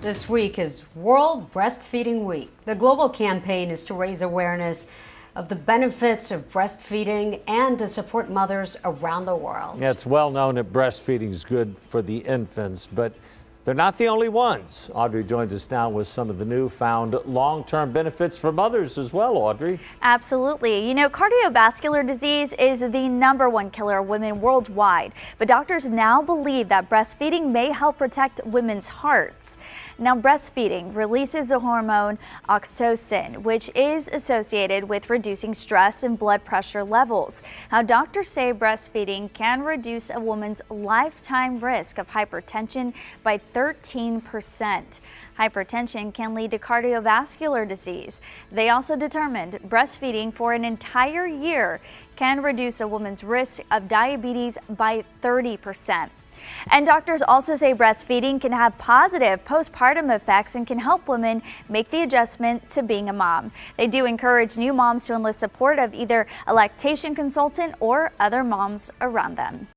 This week is World Breastfeeding Week. The global campaign is to raise awareness of the benefits of breastfeeding and to support mothers around the world. Yeah, it's well known that breastfeeding is good for the infants, but they're not the only ones. Audrey joins us now with some of the newfound long-term benefits for mothers as well, Audrey. Absolutely. You know, cardiovascular disease is the #1 killer of women worldwide, but doctors now believe that breastfeeding may help protect women's hearts. Now, breastfeeding releases the hormone oxytocin, which is associated with reducing stress and blood pressure levels. Now, doctors say breastfeeding can reduce a woman's lifetime risk of hypertension by 13%. Hypertension can lead to cardiovascular disease. They also determined breastfeeding for an entire year can reduce a woman's risk of diabetes by 30%. And doctors also say breastfeeding can have positive postpartum effects and can help women make the adjustment to being a mom. They do encourage new moms to enlist support of either a lactation consultant or other moms around them.